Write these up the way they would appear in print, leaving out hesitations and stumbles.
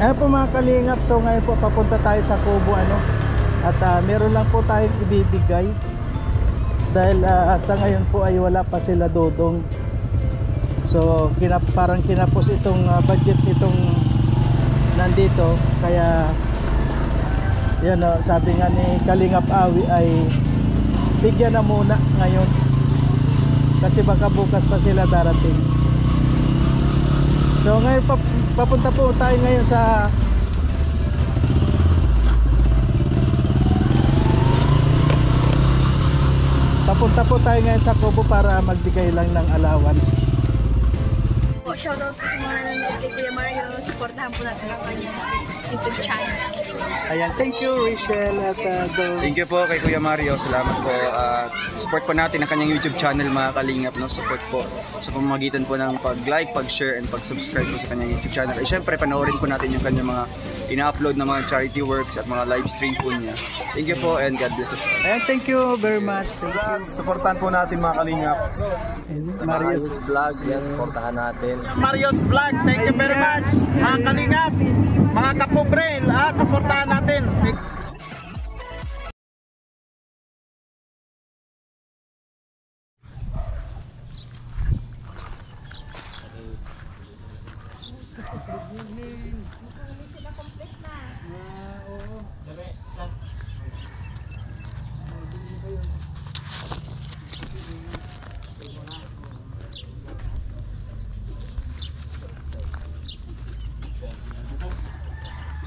Ayan po mga kalingap, so ngayon po papunta tayo sa Kubo ano. At meron lang po tayong ibibigay. Dahil sa ngayon po ay wala pa sila Dodong. So parang kinapos itong budget nitong nandito. Kaya yan sabi nga ni Kalingap Awi ay bigyan na muna ngayon. Kasi baka bukas pa sila darating. So ngayon papunta po tayo ngayon sa sa Kubo para magbigay lang ng allowance. Shoutout po sa mga nanonood kay Kuya Mario. Supportahan po natin ang kanyang YouTube channel. Ayan, thank you Rachel at Thank you po kay Kuya Mario. Salamat po. Support po natin ang kanyang YouTube channel mga kalingap. No? Support po sa pamamagitan po ng pag-like, pag-share, and pag-subscribe po sa kanyang YouTube channel. At syempre, panoorin po natin yung kanyang mga ina-upload na mga charity works at mga live stream po niya. Thank you po and God bless us. Ayan, thank you very much. Supportan po natin mga kalingap. Marius Vlog, yan, supportahan natin. Marius Vlog, thank you very much. Mga kalingap, mga kapobrel, at supportahan natin.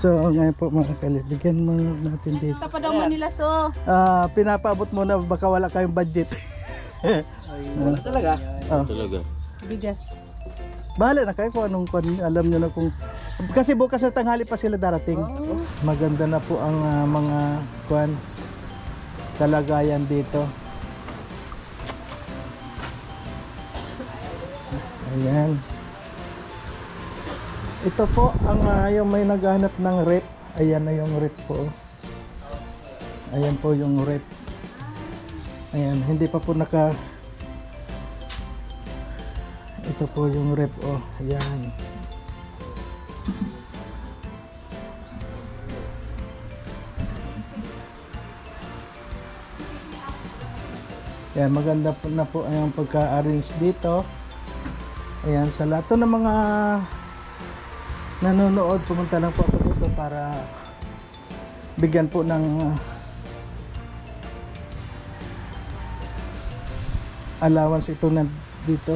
So ngayon po mga kalibigyan mo natin dito. Tapadaw mo nila so. Pinapaabot muna baka wala kayong budget. Wala talaga? Talaga. Bigas. Bahala na kayo kung anong alam nyo na kung kasi bukas na tanghali pa sila darating. Maganda na po ang mga kalagayan dito. Ayan. Ito po ang yung may naghahanap ng rep. Ayan na yung rep po. Ayan po yung rep. Ayan, hindi pa po naka. Ito po yung rep ayan. Ayan, maganda po na po ang pagka-arrange dito. Ayan, sa lahat ng mga nanonood, pumunta lang po ako dito para bigyan po ng allowance ito na dito.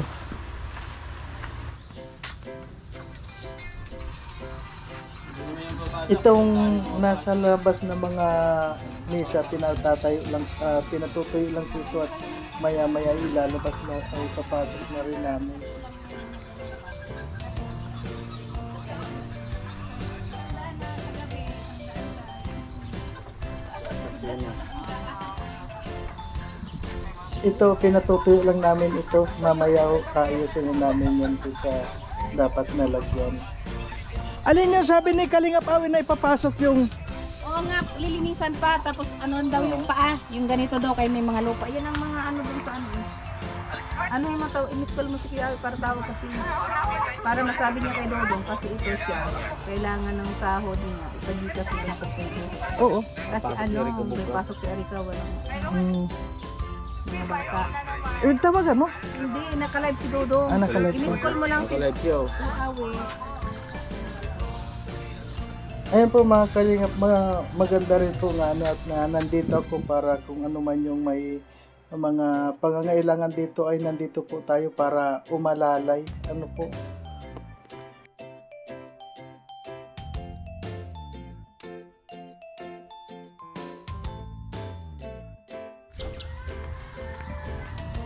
Itong nasa labas na mga misa pinatutuyo lang dito at maya maya ilalabas na ay papasok na rin namin. Ito pinatutuyo lang namin ito, mamaya ayusin namin yan sa dapat na lagyan. Alin yung sabi ni Kalingap Awi na ipapasok yung Oo nga, lilinisan pa tapos ano daw yung paa, yung ganito daw kay may mga lupa. Yan ang mga ano dun sa ano. Ano yung mataw, in-call mo si Kuya Awi para tawag kasi para masabi niya kay Dodong kasi ito siya. Kailangan ng sahod niya. Ipagita sa ganito. Oo. Kasi ano, may pasok si Arika walang mga bata. Tawagan mo? Hindi, naka-live si Dodong. Naka-live siya. In-call mo lang si Awi. Ayan po mga kalingap, maganda rin po nga at nandito ako para kung ano man yung may mga pangangailangan dito ay nandito po tayo para umalalay. Ano po?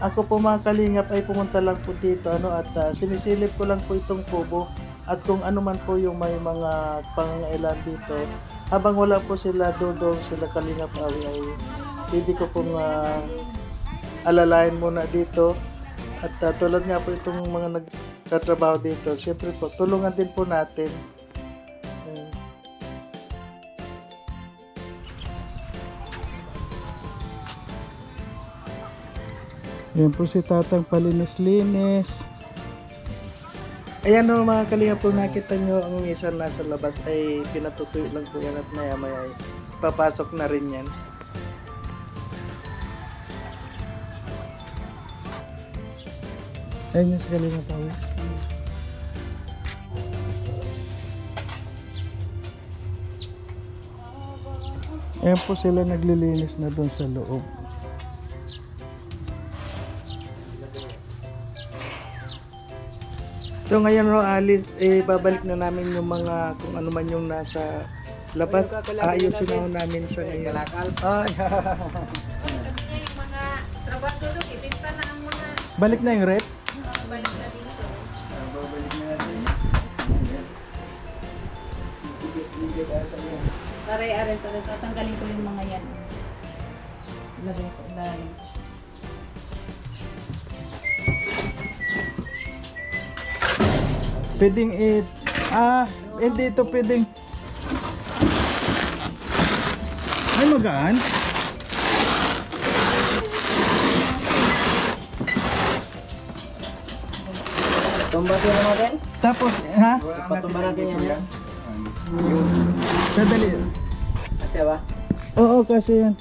Ako po mga kalingap ay pumunta lang po dito at sinisilip ko lang po itong kubo. At kung ano man po yung may mga pangangailangan dito, habang wala po sila Dodong, sila Kalingap Awi ay hindi ko pong alalayan muna dito. At tulad nga po itong mga nagtatrabaho dito, syempre po tulungan din po natin. Yan po si Tatang palinis-linis. Ayan o mga kalinga po, nakita nyo ang minsan nasa labas ay pinatutuyo lang po yan at maya maya ay papasok na rin yan. Ayan yung sa kalinga po. Ayan po sila naglilinis na doon sa loob. So ngayon Alice, babalik na namin yung mga kung ano man yung nasa labas. Ayusin na namin siya ngayon. Ay, Yung mga trabaho doon, ibenta na ang mga balik na yung rep? balik na dito. Aray-aray, tatanggalin ko yung mga yan. Ilagay ko, ilalim. Pwedeng hindi ito pwedeng. Ay, magaan. Tumbasin na natin? Tapos, ha? Patumba natin yan. Sadali. Kasi ba? Oo, kasi yan.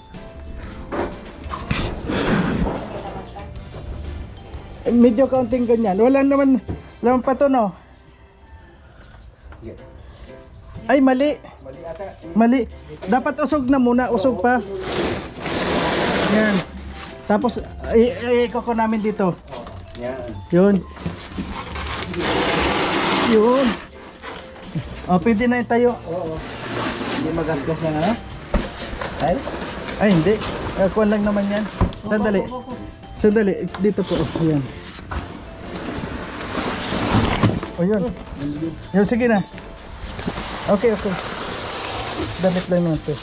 Medyo kaunting ganyan. Wala naman pa to, no? Ay, mali. Mali. Dapat usog na muna. Usog pa. Yan. Tapos, ikoko namin dito. Yun. Yun. O, pwede na yung tayo. Hindi magasgas na ano? Ay? Ay, hindi. Kuwan lang naman yan. Sandali. Sandali. Dito po. Yan. O, yun. Yun, sige na. Okay, okay. Damit lang naman ito.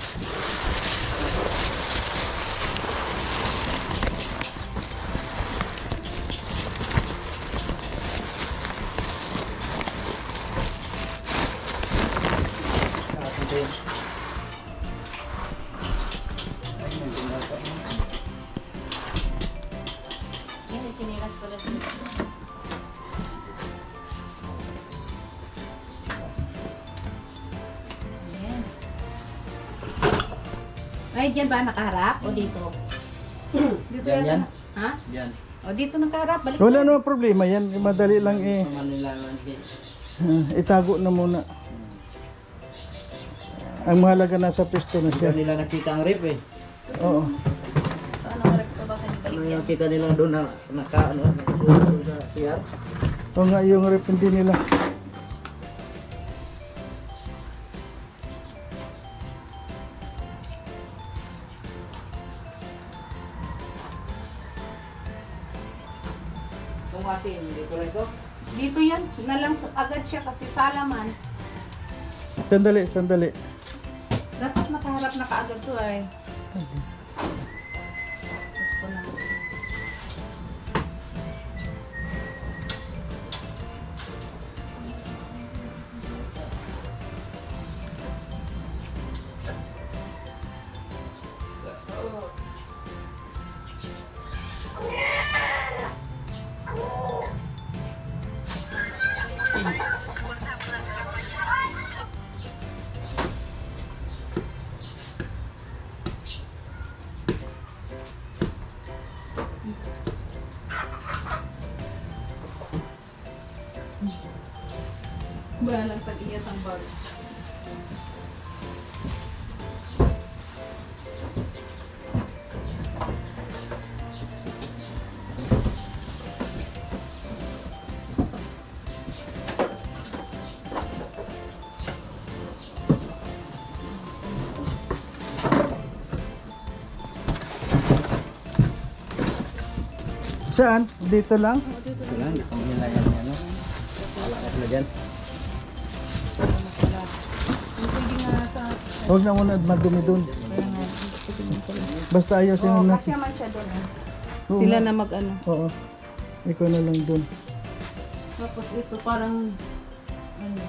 Yan, itinilas ko lang dito. Ayan. Ay, dyan ba nakaharap o dito? Dito Yan, yan. Ha? Yan. O dito nakaharap, balik. Wala naman problema yan. Madali lang Manila. itago na muna. Ang mahalaga nasa pwesto na siya. Diyan nila nakita ang rip eh. Oo. So, anong oras ko ba kayo balik Ano yan? yung kita nila doon na naka ano sa CR? O nga, yung rep hindi nila. Kung kasi dito rin ko. Dito yan, na lang agad siya kasi salaman. Sandali, sandali. Dapat nakaharap na kaagad to ay. Gusto na. Balang pag-iyas ang bag. Saan? Dito lang? Wala, hindi ko nila yan ano. Alakas na dyan. Pwede nga sa... Huwag na muna madumi dun. Kaya nga, Basta ayusin oh, na kasi natin. man siya doon eh. Oo Sila nga. na mag-ano. Oo. Ikaw na lang dun. Tapos ito parang... Ano?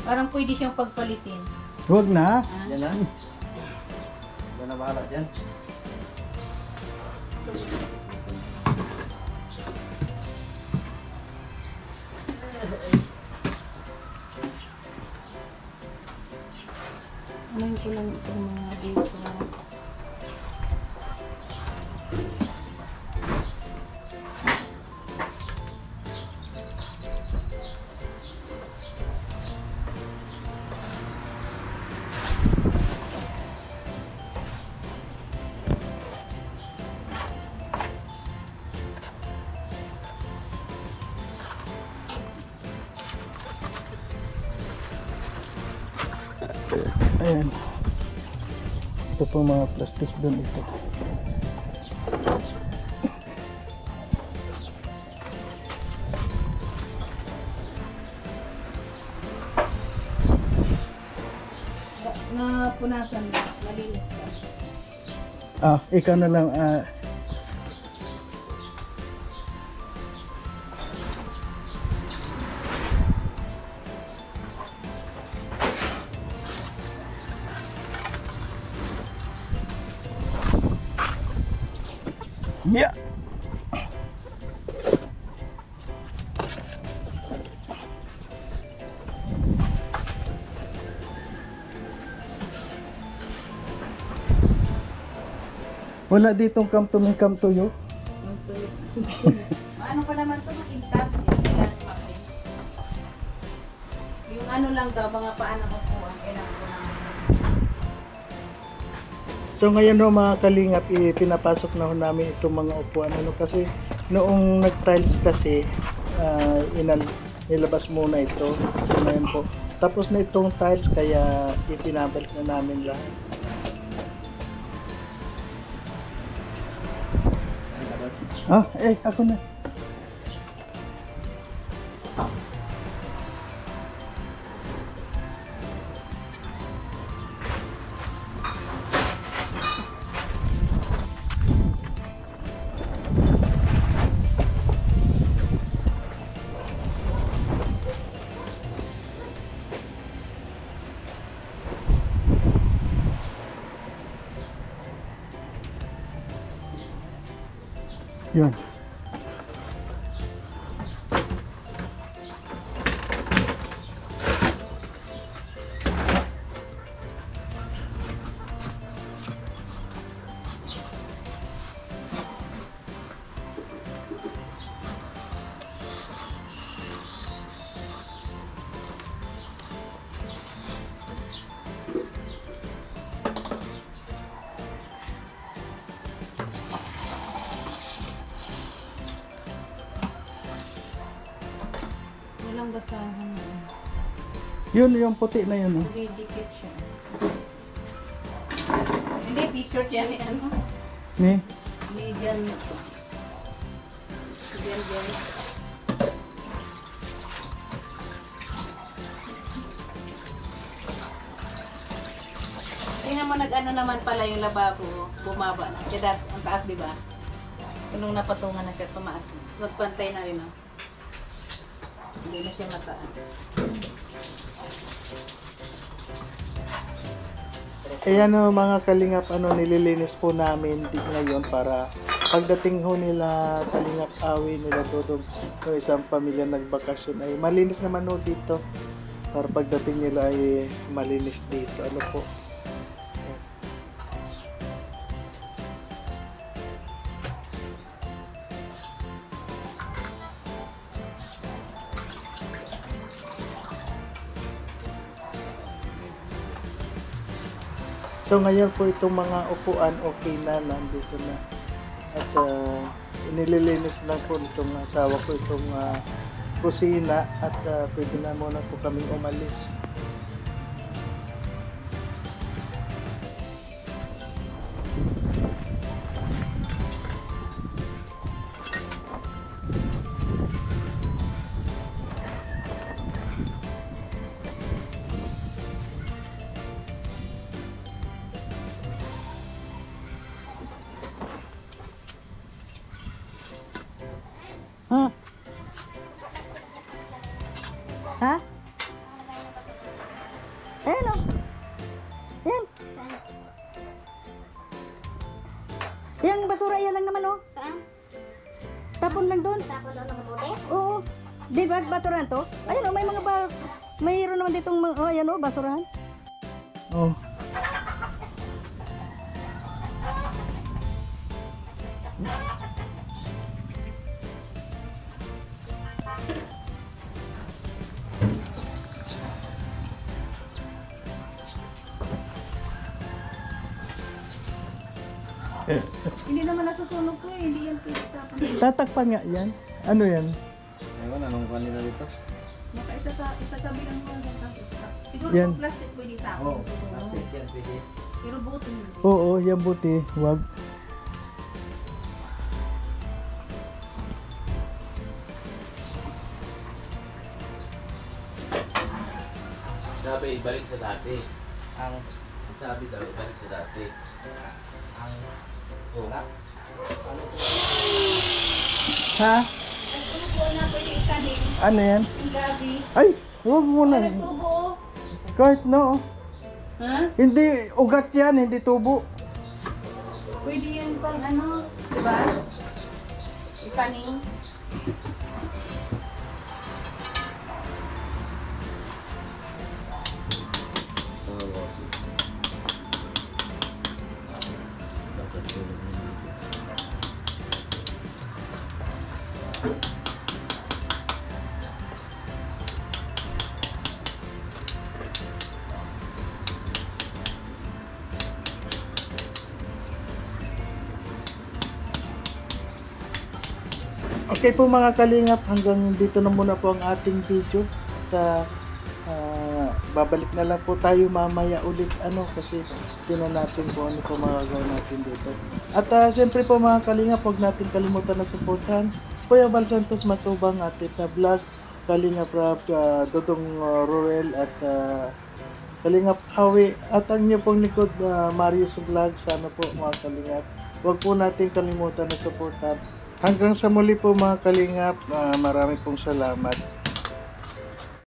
Parang pwede siyang pagpalitin. Huwag na. Yan na. Yan na bahala dyan. ko lang itong mga dito. Ayan. Ito pong mga plastic doon ito. Napunasan na, malinis na. Ikaw na lang. Yeah. Wala ditong come to me, come to you. Ano pa naman ito? Makintab. Yung ano lang daw, mga paano ko po ang kailangan ko naman. So ngayon ho mga kalingap, pinapasok na ho namin itong mga upuan. Kasi noong nag-tiles kasi, nilabas muna ito. So ngayon po, tapos na itong tiles kaya ipinabalik na namin lahat. Ako na. Yun. Walang basahan na. Yun, yung puti na yun. Didikit siya. Hindi, t-shirt yan eh. Ano? Ni? Diyan na to. Diyan. Tingnan mo, nag-ano naman pala yung lababo. Bumaba na. Kaya ang taas, di ba? Nung napatungan na siya, tumaas na. Magpantay na rin, no? Hindi na siya mataas. Ayan o mga kalingap, nililinis po namin ngayon para pagdating ho nila Kalingap Awi, nila Dodog, isang pamilya nagbakasyon ay malinis naman ho dito. Para pagdating nila ay malinis dito. Ano po? So ngayon po itong mga upuan okay na, nandito na. At inililinis lang po itong asawa ko itong kusina at pwede na muna po kaming umalis. Ha? Ayan o. Yan. Yang basura yan lang naman o. Saan? Tapon lang doon. Tapos doon ng bote? Oo. Di ba basurahan to? Ayan o, may mga mayroon naman ditong ayan o, basurahan. Oh. nasusunog ko eh, hindi yan pwede tapon. Tatakpan nga yan. Ano yan? Ewan, anong kanila dito? Baka isasabi lang mo yan tapos. Siguro Yan. kung plastic pwede tapon. Oo, plastic yan, pwede. Pero buti. Oo, yan buti. Wag. Sabi, ibalik sa dati. Ang sabi daw, ibalik sa dati. Ang tunga. Ano to? Ha? Ay, ano po na pwede itanim? Ano yan? Yung gabi. Ay, wag mo na. Ay, tubo. Kahit no. Ha? Hindi, ugat yan, hindi tubo. Pwede yan pang ano, diba? Itanim. Okay po mga kalingap, hanggang dito na muna po ang ating video. At babalik na lang po tayo mamaya ulit kasi tinan natin po ano po magagawin natin dito. At siyempre po mga kalingap, huwag natin kalimutan na supportan Kuya Val Santos Matubang, atin na vlog, Kalingap Rap, Dodong Ruel at Kalingap Awi at ang niyo pong likod Marius Vlog. Sana po mga kalingap, huwag po natin kalimutan na supportan. Hanggang sa muli po mga kalingap, marami pong salamat.